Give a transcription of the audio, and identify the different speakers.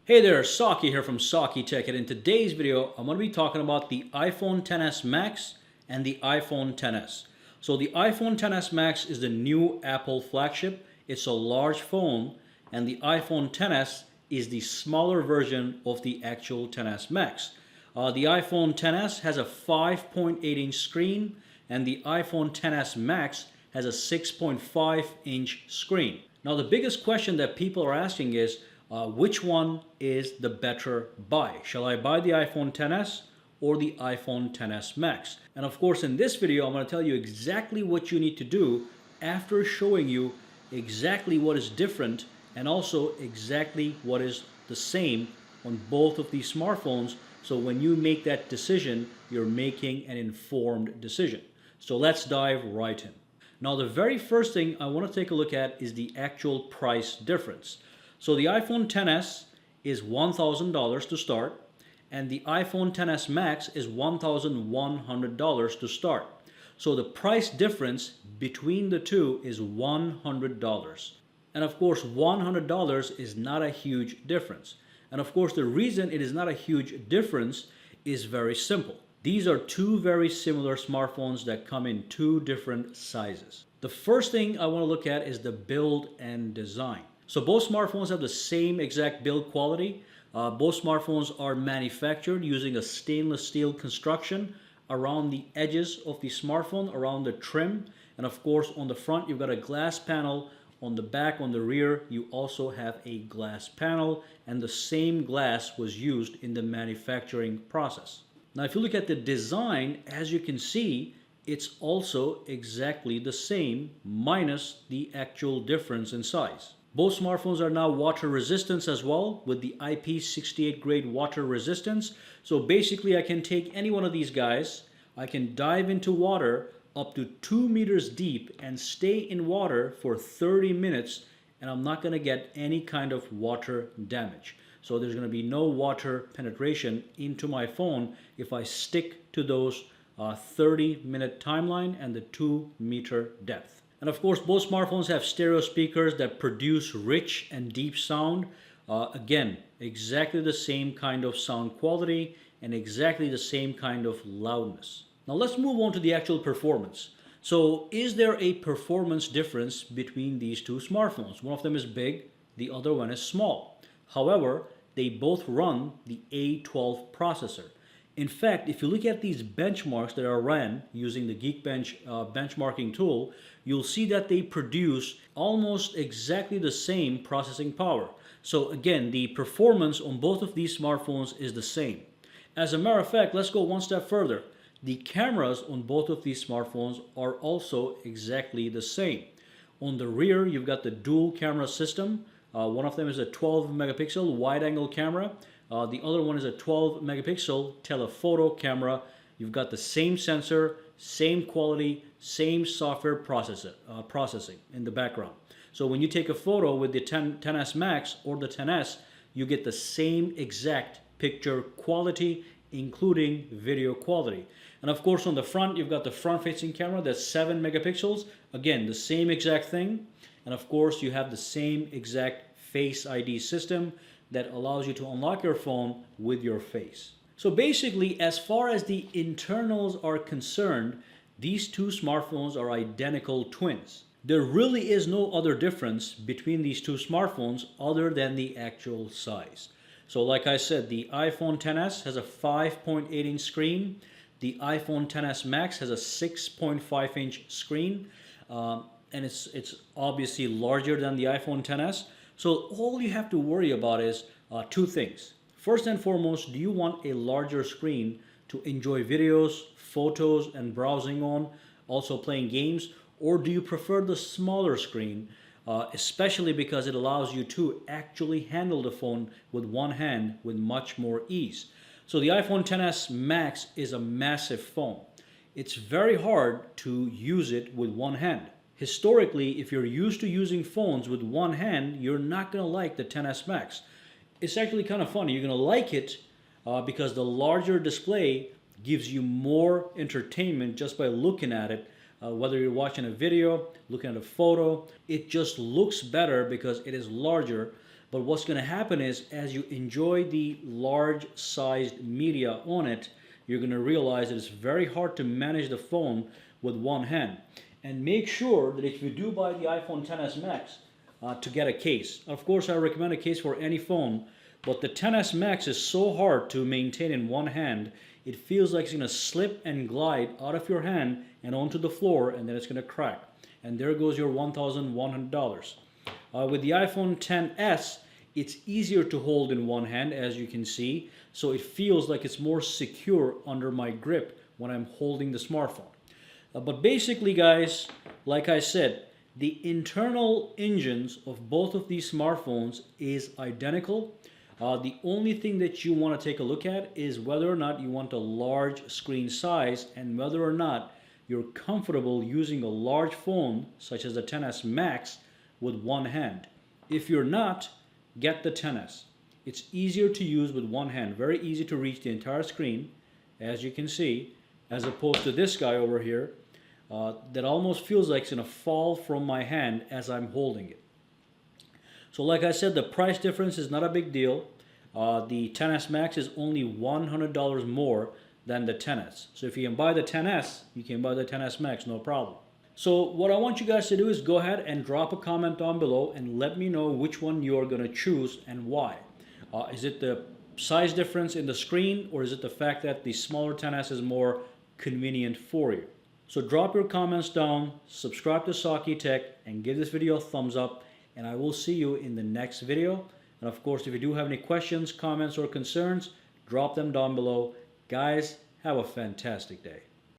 Speaker 1: Hey there, Saki here from SAKITECH, and in today's video I'm going to be talking about the iPhone XS Max and the iPhone XS. So the iPhone XS Max is the new Apple flagship. It's a large phone, and the iPhone XS is the smaller version of the actual XS Max. The iPhone XS has a 5.8-inch screen, and the iPhone XS Max has a 6.5-inch screen. Now the biggest question that people are asking is, which one is the better buy? Shall I buy the iPhone XS or the iPhone XS Max? And of course, in this video, I'm going to tell you exactly what you need to do after showing you exactly what is different and also exactly what is the same on both of these smartphones. So when you make that decision, you're making an informed decision. So let's dive right in. Now, the very first thing I want to take a look at is the actual price difference. So the iPhone XS is $1,000 to start, and the iPhone XS Max is $1,100 to start. So the price difference between the two is $100. And of course, $100 is not a huge difference. And of course, the reason it is not a huge difference is very simple. These are two very similar smartphones that come in two different sizes. The first thing I want to look at is the build and design. So both smartphones have the same exact build quality. Both smartphones are manufactured using a stainless steel construction around the edges of the smartphone, around the trim. And of course, on the front, you've got a glass panel. On the back, on the rear, you also have a glass panel. And the same glass was used in the manufacturing process. Now, if you look at the design, as you can see, it's also exactly the same, minus the actual difference in size. Both smartphones are now water resistant as well, with the IP68 grade water resistance. So basically, I can take any one of these guys, I can dive into water up to 2 meters deep and stay in water for 30 minutes, and I'm not going to get any kind of water damage. So there's going to be no water penetration into my phone if I stick to those 30-minute timeline and the 2-meter depth. And of course, both smartphones have stereo speakers that produce rich and deep sound. Again, exactly the same kind of sound quality and exactly the same kind of loudness. Now let's move on to the actual performance. So is there a performance difference between these two smartphones? One of them is big, the other one is small. However, they both run the A12 processor. In fact, if you look at these benchmarks that are ran using the Geekbench benchmarking tool, you'll see that they produce almost exactly the same processing power. So again, the performance on both of these smartphones is the same. As a matter of fact, let's go one step further. The cameras on both of these smartphones are also exactly the same. On the rear, you've got the dual camera system. One of them is a 12 megapixel wide angle camera. The other one is a 12 megapixel telephoto camera. You've got the same sensor, same quality, same software processing in the background. So when you take a photo with the XS Max or the XS, you get the same exact picture quality, including video quality. And of course, on the front, you've got the front-facing camera that's 7 megapixels. Again, the same exact thing. And of course, you have the same exact Face ID system that allows you to unlock your phone with your face. So basically, as far as the internals are concerned, these two smartphones are identical twins. There really is no other difference between these two smartphones other than the actual size. So like I said, the iPhone XS has a 5.8-inch screen. The iPhone XS Max has a 6.5-inch screen. And it's obviously larger than the iPhone XS. So all you have to worry about is two things. First and foremost, do you want a larger screen to enjoy videos, photos, and browsing on, also playing games? Or do you prefer the smaller screen, especially because it allows you to actually handle the phone with one hand with much more ease? So the iPhone XS Max is a massive phone. It's very hard to use it with one hand. Historically, if you're used to using phones with one hand, you're not going to like the XS Max. It's actually kind of funny. You're going to like it because the larger display gives you more entertainment just by looking at it. Whether you're watching a video, looking at a photo, it just looks better because it is larger. But what's going to happen is, as you enjoy the large sized media on it, you're going to realize that it's very hard to manage the phone with one hand. And make sure that if you do buy the iPhone XS Max, to get a case. Of course, I recommend a case for any phone, but the XS Max is so hard to maintain in one hand, it feels like it's going to slip and glide out of your hand and onto the floor, and then it's going to crack. And there goes your $1,100. With the iPhone XS, it's easier to hold in one hand, as you can see, so it feels like it's more secure under my grip when I'm holding the smartphone. But basically, guys, like I said, the internal engines of both of these smartphones is identical. The only thing that you want to take a look at is whether or not you want a large screen size and whether or not you're comfortable using a large phone such as the XS Max with one hand. If you're not, get the XS. It's easier to use with one hand, very easy to reach the entire screen, as you can see, as opposed to this guy over here that almost feels like it's going to fall from my hand as I'm holding it. So like I said, the price difference is not a big deal. The XS Max is only $100 more than the XS. So if you can buy the XS, you can buy the XS Max, no problem. So what I want you guys to do is go ahead and drop a comment down below and let me know which one you're going to choose and why. Is it the size difference in the screen, or is it the fact that the smaller XS is more convenient for you? So drop your comments down, subscribe to SAKITECH, and give this video a thumbs up, and I will see you in the next video. And of course, if you do have any questions, comments, or concerns, drop them down below. Guys, have a fantastic day.